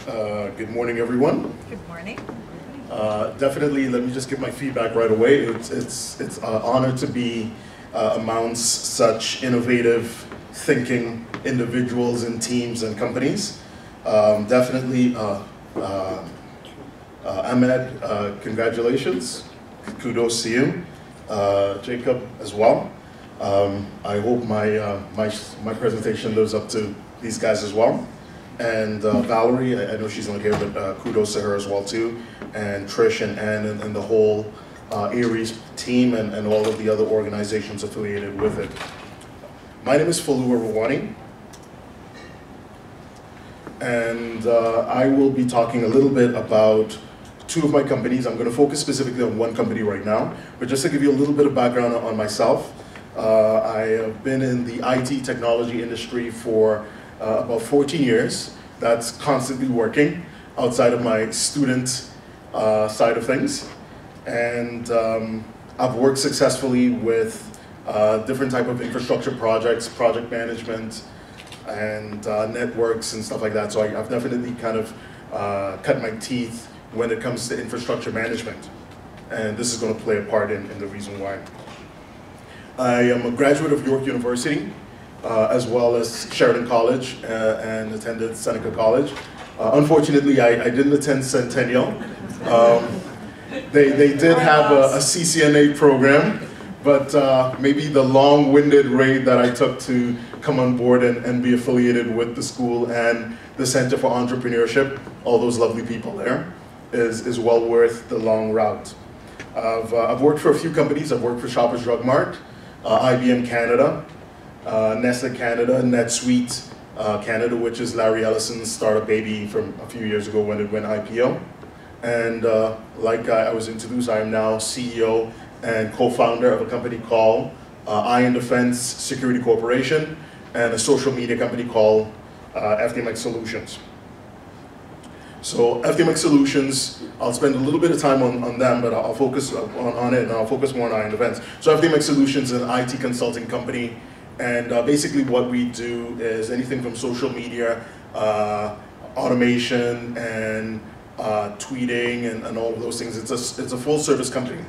Good morning, everyone. Good morning. Definitely, let me just give my feedback right away. It's an honor to be amongst such innovative thinking individuals and teams and companies. Definitely, Ahmed, congratulations. Kudos to you. Jacob as well. I hope my presentation lives up to these guys as well. And Valerie, I know she's not here, but kudos to her as well too. And Trish and Ann and the whole ARIES team and all of the other organizations affiliated with it. My name is Foluwa Rewane. And I will be talking a little bit about two of my companies. I'm going to focus specifically on one company right now. But just to give you a little bit of background on myself, I have been in the IT technology industry for about 14 years. That's constantly working outside of my student side of things. And I've worked successfully with different type of infrastructure projects, project management, and networks and stuff like that. So I've definitely kind of cut my teeth when it comes to infrastructure management. And this is going to play a part in the reason why. I am a graduate of York University, as well as Sheridan College, and attended Seneca College. Unfortunately, I didn't attend Centennial. They did have a CCNA program, but maybe the long-winded raid that I took to come on board and be affiliated with the school and the Center for Entrepreneurship, all those lovely people there, is well worth the long route. I've worked for a few companies. I've worked for Shoppers Drug Mart, IBM Canada, Nestle Canada, NetSuite Canada, which is Larry Ellison's startup baby from a few years ago when it went IPO. And like I was introduced, I am now CEO and co-founder of a company called Iron Defense Security Corporation and a social media company called FDMx Solutions. So FDMx Solutions, I'll spend a little bit of time on them, but I'll focus on it and I'll focus more on Iron Defense. So FDMx Solutions is an IT consulting company. And basically what we do is anything from social media, automation, and tweeting, and all of those things. It's a full service company.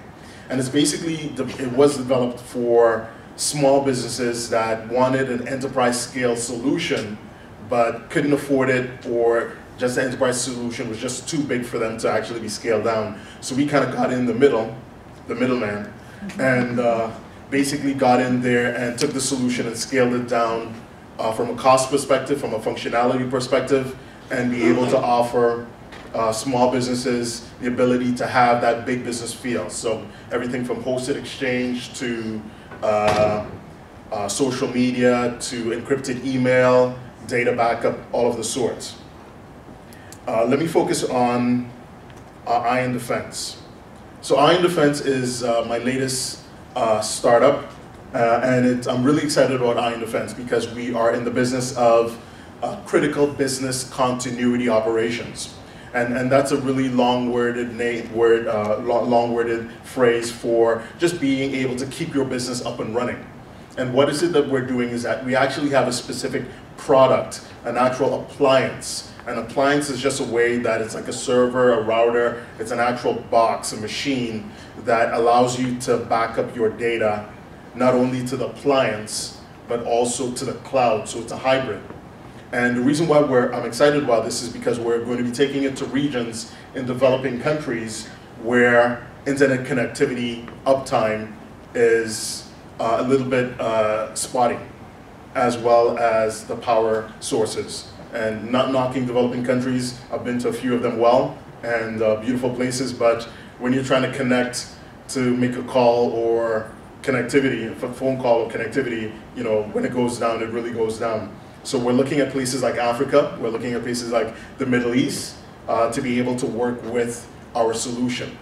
And it's basically, it was developed for small businesses that wanted an enterprise scale solution, but couldn't afford it, or just the enterprise solution was just too big for them to actually be scaled down. So we kind of got in the middleman, and basically got in there and took the solution and scaled it down from a cost perspective, from a functionality perspective, and be able to offer small businesses the ability to have that big business feel. So everything from hosted exchange to social media to encrypted email, data backup, all of the sorts. Let me focus on Iron Defense. So Iron Defense is my latest startup, and I'm really excited about Iron Defense because we are in the business of critical business continuity operations, and that's a really long-worded long-worded phrase for just being able to keep your business up and running. And what is it that we're doing is that we actually have a specific product, an actual appliance. An appliance is just a way that it's like a server, a router, it's an actual box, a machine that allows you to back up your data, not only to the appliance, but also to the cloud, so it's a hybrid. And the reason why I'm excited about this is because we're going to be taking it to regions in developing countries where internet connectivity uptime is a little bit spotty, as well as the power sources. And not knocking developing countries, I've been to a few of them and beautiful places, but when you're trying to connect to make a call or connectivity, a phone call or connectivity, you know, when it goes down, it really goes down. So we're looking at places like Africa, we're looking at places like the Middle East to be able to work with our solution.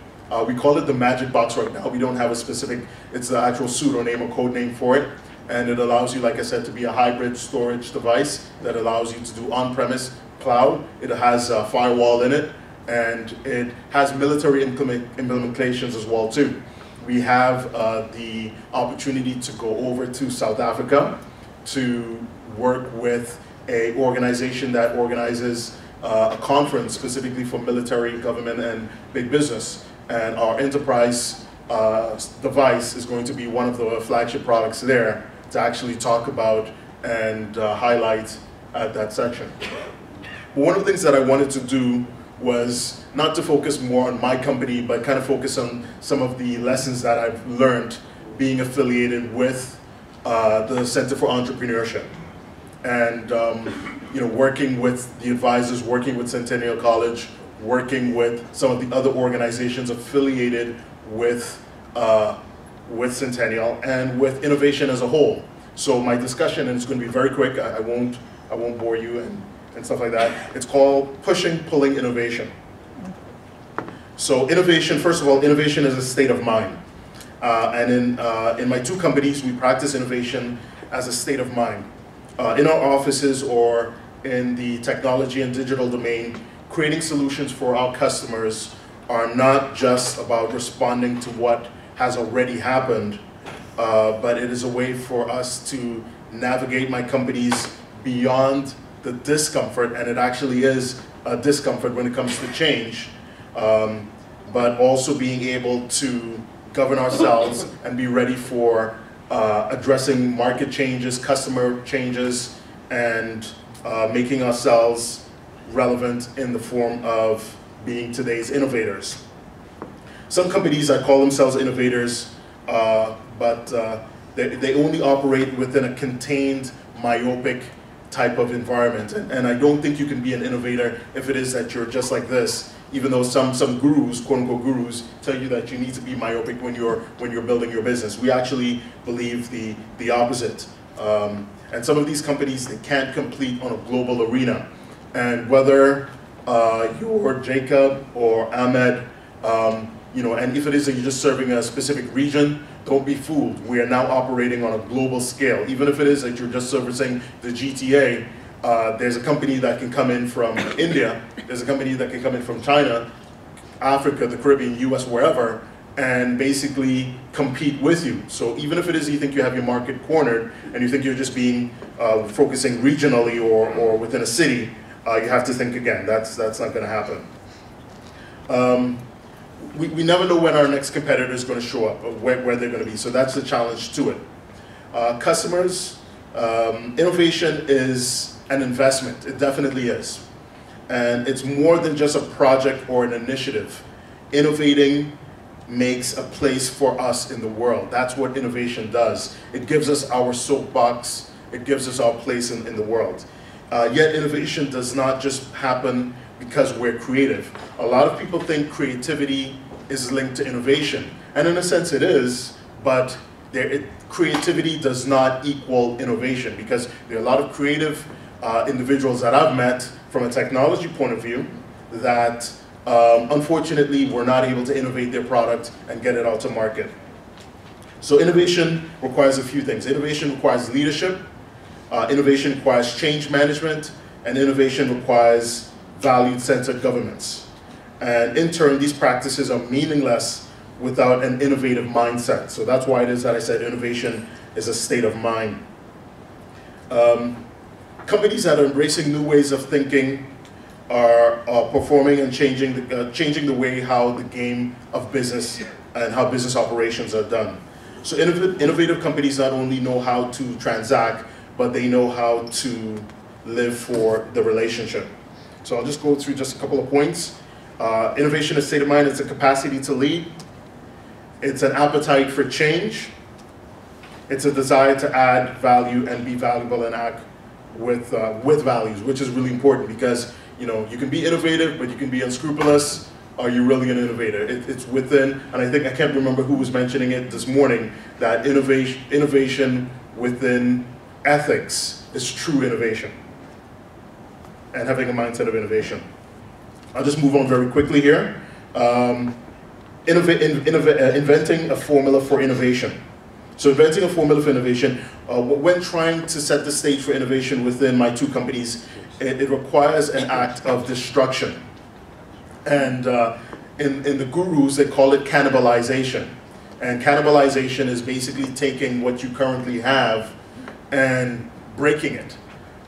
We call it the magic box right now. We don't have a specific, it's the actual pseudonym or code name for it. And it allows you, like I said, to be a hybrid storage device that allows you to do on-premise cloud. It has a firewall in it, and it has military implementations as well too. We have the opportunity to go over to South Africa to work with an organization that organizes a conference specifically for military, government, and big business. And our enterprise device is going to be one of the flagship products there to actually talk about and highlight at that section. But one of the things that I wanted to do was not to focus more on my company, but kind of focus on some of the lessons that I've learned being affiliated with the Center for Entrepreneurship. And working with the advisors, working with Centennial College, working with some of the other organizations affiliated with Centennial and with innovation as a whole. So my discussion, and it's going to be very quick, I won't bore you and stuff like that. It's called Pushing, Pulling Innovation. So innovation, first of all, innovation is a state of mind. And in my two companies, we practice innovation as a state of mind. In our offices or in the technology and digital domain, creating solutions for our customers are not just about responding to what has already happened, but it is a way for us to navigate my companies beyond the discomfort, and it actually is a discomfort when it comes to change, but also being able to govern ourselves and be ready for addressing market changes, customer changes, and making ourselves relevant in the form of being today's innovators. Some companies that call themselves innovators, but they only operate within a contained, myopic type of environment. And I don't think you can be an innovator if it is that you're just like this, even though some gurus, quote unquote gurus, tell you that you need to be myopic when you're building your business. We actually believe the opposite. And some of these companies, they can't compete on a global arena. And whether you're Jacob or Ahmed, and if it is that you're just serving a specific region, don't be fooled. We are now operating on a global scale. Even if it is that you're just servicing the GTA, there's a company that can come in from India, there's a company that can come in from China, Africa, the Caribbean, US, wherever, and basically compete with you. So even if it is you think you have your market cornered and you think you're just being focusing regionally or within a city, you have to think again. That's not going to happen. We never know when our next competitor is going to show up or where they're going to be. So that's the challenge to it. Customers, innovation is an investment. It definitely is. And it's more than just a project or an initiative. Innovating makes a place for us in the world. That's what innovation does. It gives us our soapbox. It gives us our place in the world. Yet innovation does not just happen because we're creative. A lot of people think creativity is linked to innovation. And in a sense it is, but creativity does not equal innovation, because there are a lot of creative individuals that I've met from a technology point of view that unfortunately were not able to innovate their product and get it out to market. So innovation requires a few things. Innovation requires leadership, innovation requires change management, and innovation requires value-centered governance. And in turn, these practices are meaningless without an innovative mindset. So that's why it is that I said innovation is a state of mind. Companies that are embracing new ways of thinking are performing and changing the way how the game of business and how business operations are done. So innovative companies not only know how to transact, but they know how to live for the relationship. So I'll just go through just a couple of points. Innovation is state of mind. It's a capacity to lead. It's an appetite for change. It's a desire to add value and be valuable and act with values, which is really important, because you can be innovative, but you can be unscrupulous. Are you really an innovator? It's within, and I can't remember who was mentioning it this morning, that innovation within ethics is true innovation, and having a mindset of innovation. I'll just move on very quickly here. Inventing a formula for innovation. So inventing a formula for innovation, when trying to set the stage for innovation within my two companies, it requires an act of destruction. And in the gurus, they call it cannibalization. And cannibalization is basically taking what you currently have and breaking it.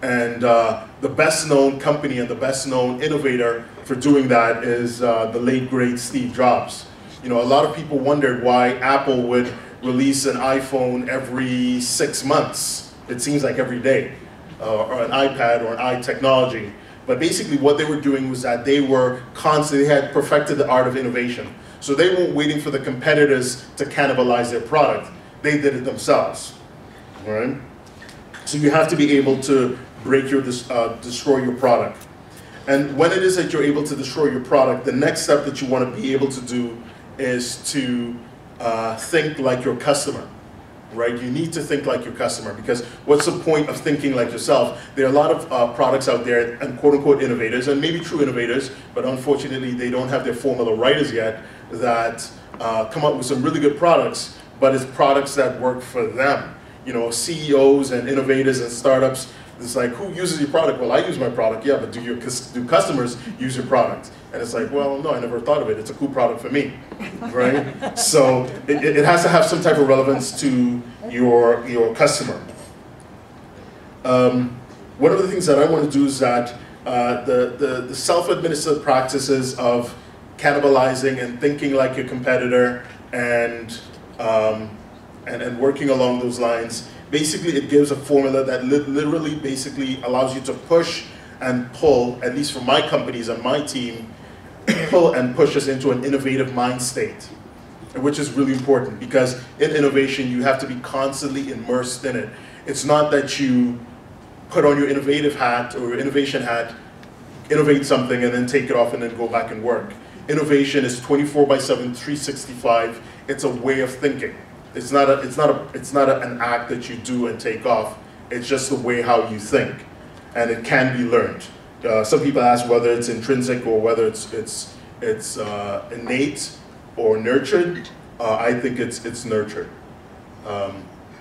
And the best known company and the best known innovator for doing that is the late great Steve Jobs. You know, a lot of people wondered why Apple would release an iPhone every 6 months. It seems like every day, or an iPad or an iTechnology. But basically what they were doing was that they were constantly, they had perfected the art of innovation. So they weren't waiting for the competitors to cannibalize their product. They did it themselves, right? So you have to be able to break your, destroy your product. And when it is that you're able to destroy your product, the next step that you want to be able to do is to think like your customer, right? You need to think like your customer, because what's the point of thinking like yourself? There are a lot of products out there, and quote-unquote innovators, and maybe true innovators, but unfortunately they don't have their formula right as yet, that come up with some really good products, but it's products that work for them. You know, CEOs and innovators and startups, it's like, who uses your product? Well, I use my product, yeah, but do customers use your product? And it's like, well, no, I never thought of it. It's a cool product for me, right? So it has to have some type of relevance to your customer. One of the things that I want to do is that the self-administered practices of cannibalizing and thinking like your competitor and working along those lines, basically it gives a formula that literally basically allows you to push and pull, at least for my companies and my team, pull and push us into an innovative mind state, which is really important, because in innovation you have to be constantly immersed in it. It's not that you put on your innovative hat or your innovation hat, innovate something and then take it off and then go back and work. Innovation is 24/7, 365. It's a way of thinking. It's not an act that you do and take off. It's just the way how you think, and it can be learned. Some people ask whether it's intrinsic or whether it's innate or nurtured. I think it's nurtured.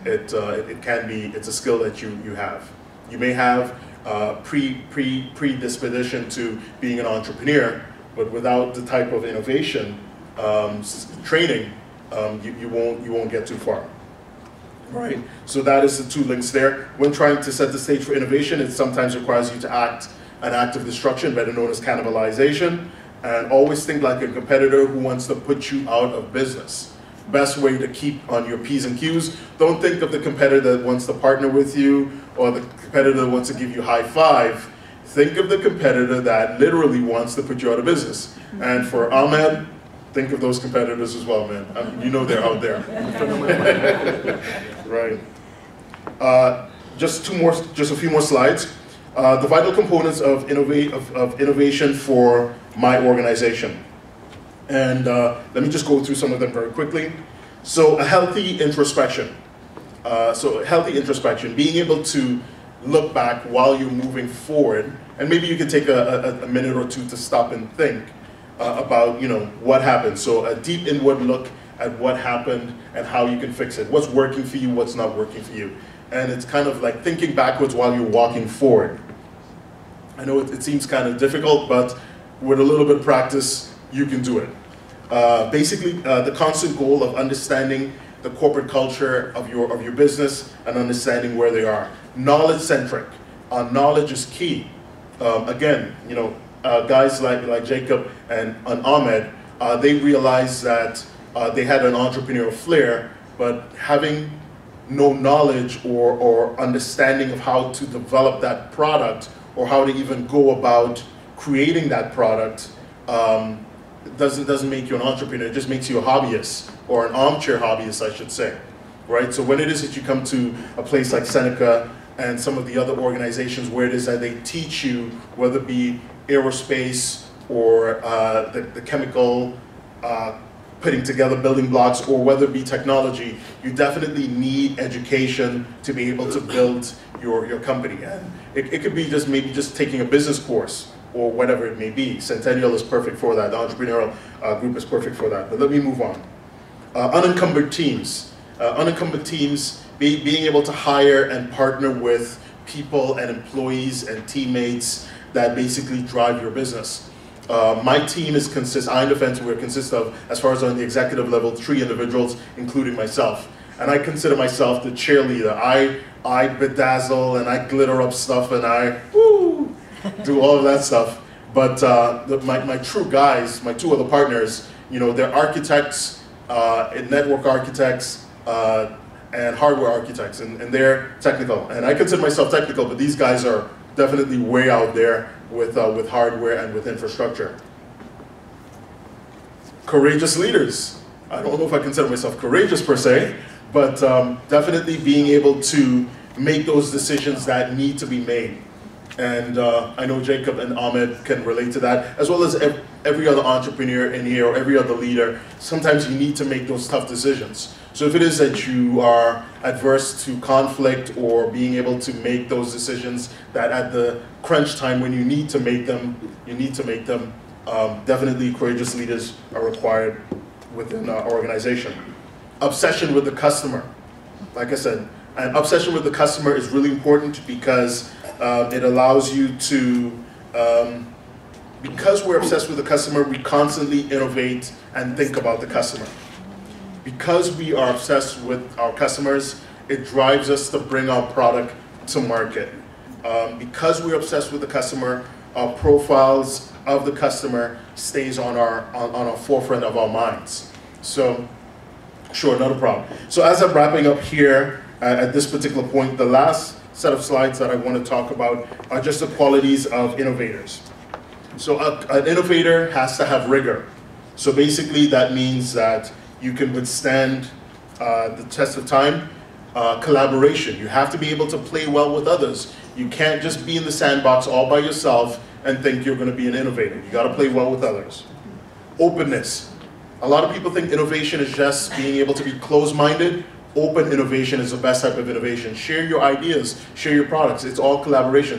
It can be. It's a skill that you have. You may have predisposition to being an entrepreneur, but without the type of innovation training, you won't get too far. Right. So that is the two links there. When trying to set the stage for innovation, it sometimes requires you to act an act of destruction, better known as cannibalization, and always think like a competitor who wants to put you out of business. Best way to keep on your P's and Q's. Don't think of the competitor that wants to partner with you or the competitor that wants to give you high five. Think of the competitor that literally wants to put you out of business. And for Ahmed, think of those competitors as well, man. You know they're out there. Right. Just a few more slides. The vital components of innovation for my organization. And let me just go through some of them very quickly. So a healthy introspection. Being able to look back while you're moving forward, and maybe you can take a minute or two to stop and think about, you know, what happened. So a deep inward look at what happened and how you can fix it. What's working for you, what's not working for you. And it's kind of like thinking backwards while you're walking forward. I know it seems kind of difficult, but with a little bit of practice, you can do it. Basically, the constant goal of understanding the corporate culture of your business and understanding where they are. Knowledge-centric. Knowledge is key. Again, you know, guys like Jacob and Ahmed, they realized that they had an entrepreneurial flair, but having no knowledge or understanding of how to develop that product or how to even go about creating that product doesn't make you an entrepreneur. It just makes you a hobbyist, or an armchair hobbyist, I should say, right? So when it is that you come to a place like Seneca and some of the other organizations where it is that they teach you, whether it be aerospace or the chemical putting together building blocks, or whether it be technology, you definitely need education to be able to build your company. And it could be maybe just taking a business course or whatever it may be. Centennial is perfect for that. The entrepreneurial group is perfect for that. But let me move on. Unencumbered teams. Unencumbered teams, being able to hire and partner with people and employees and teammates that basically drive your business. My team I and Defense, we consist of, as far as on the executive level, 3 individuals, including myself. and I consider myself the cheerleader. I bedazzle and I glitter up stuff and I do all of that stuff. But my true guys, my two other partners, you know, they're architects, network architects, and hardware architects, and they're technical. And I consider myself technical, but these guys are definitely way out there with hardware and with infrastructure. Courageous leaders. I don't know if I consider myself courageous per se, but definitely being able to make those decisions that need to be made. And I know Jacob and Ahmed can relate to that, as well as every other entrepreneur in here or every other leader. Sometimes you need to make those tough decisions. So if it is that you are adverse to conflict or being able to make those decisions that at the crunch time when you need to make them, definitely courageous leaders are required within our organization. Obsession with the customer. Like I said, an obsession with the customer is really important because it allows you to, because we're obsessed with the customer, we constantly innovate and think about the customer. Because we are obsessed with our customers, it drives us to bring our product to market. Because we're obsessed with the customer, our profiles of the customer stays on our forefront of our minds. So, sure, not a problem. So as I'm wrapping up here at this particular point, the last set of slides that I want to talk about are just the qualities of innovators. So an innovator has to have rigor. So basically that means that you can withstand the test of time. Collaboration, you have to be able to play well with others. You can't just be in the sandbox all by yourself and think you're going to be an innovator. You got to play well with others. Openness. A lot of people think innovation is just being able to be closed-minded. Open innovation is the best type of innovation. Share your ideas, share your products. It's all collaboration.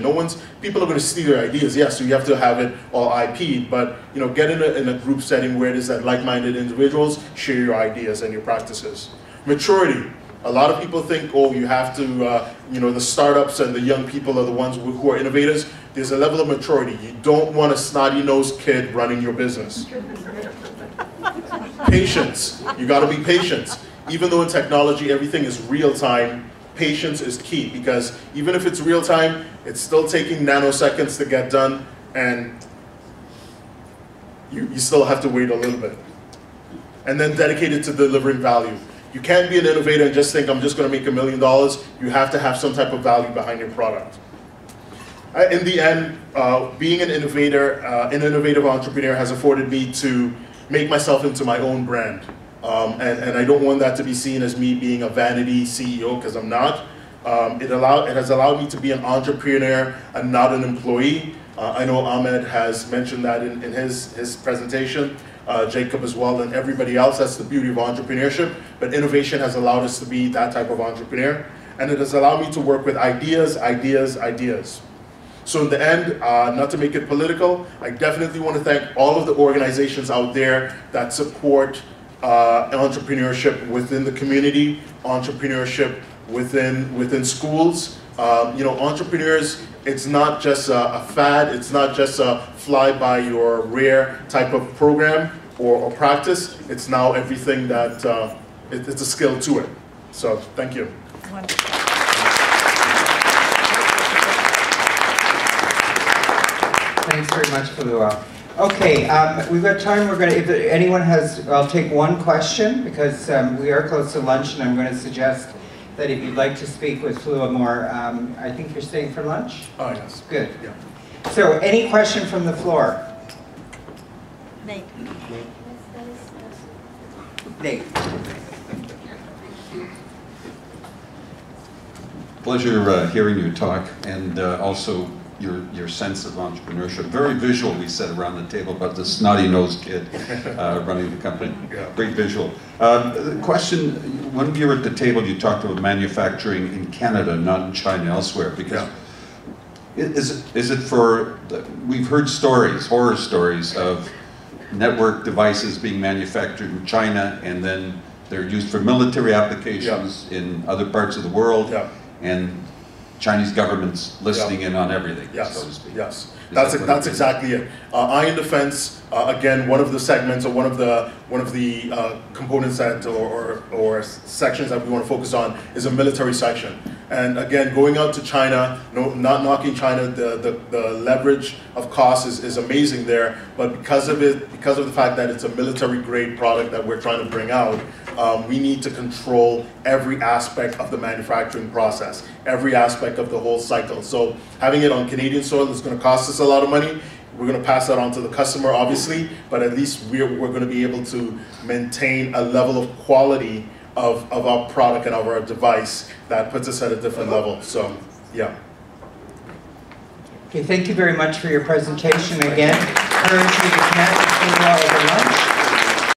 People are going to steal your ideas, yes, so you have to have it all IP, but you know, get in a group setting where it is that like-minded individuals share your ideas and your practices. Maturity. A lot of people think, oh, you have to, you know, the startups and the young people are the ones who are innovators. There's a level of maturity. You don't want a snotty-nosed kid running your business. Patience. You got to be patient. Even though in technology everything is real time, patience is key, because even if it's real time, it's still taking nanoseconds to get done, and you still have to wait a little bit. And then dedicated to delivering value. You can't be an innovator and just think, I'm just going to make $1 million. You have to have some type of value behind your product. In the end, being an innovator, an innovative entrepreneur has afforded me to make myself into my own brand. And I don't want that to be seen as me being a vanity CEO, because I'm not. It has allowed me to be an entrepreneur and not an employee. I know Ahmed has mentioned that in his presentation, Jacob as well, and everybody else. That's the beauty of entrepreneurship. But innovation has allowed us to be that type of entrepreneur. And it has allowed me to work with ideas. So in the end, not to make it political, I definitely want to thank all of the organizations out there that support entrepreneurship within the community, entrepreneurship within schools. You know, entrepreneurs, it's not just a fad, it's not just a fly-by-your-rare type of program or practice. It's now everything that, it's a skill to it. So, thank you. Wonderful. Thanks very much, Foluwa. Okay, we've got time. We're going to, if anyone has, I'll take one question, because we are close to lunch, and I'm going to suggest that if you'd like to speak with Foluwa more, I think you're staying for lunch? Oh, yes. Good. Yeah. So, any question from the floor? Nate. Nate. Pleasure hearing your talk, and also your sense of entrepreneurship. Very visual, we said around the table about the snotty-nosed kid running the company. Yeah. Great visual. The question, when you were at the table, you talked about manufacturing in Canada, not in China, elsewhere, because is it for, we've heard stories, horror stories of network devices being manufactured in China, and then they're used for military applications in other parts of the world. And Chinese government's listening in on everything, yes, so to speak. yes. That's exactly it. Iron defense, again, one of the segments or one of the components that or sections that we want to focus on is a military section. And again, going out to China, not knocking China, the leverage of cost is amazing there. But because of the fact that it's a military grade product that we're trying to bring out, we need to control every aspect of the manufacturing process, every aspect of the whole cycle. So having it on Canadian soil is going to cost us a lot of money. We're going to pass that on to the customer, obviously, but at least we're going to be able to maintain a level of quality of our product and of our device that puts us at a different level. So, yeah. Okay, thank you very much for your presentation again. Encourage you to connect with Foluwa over lunch.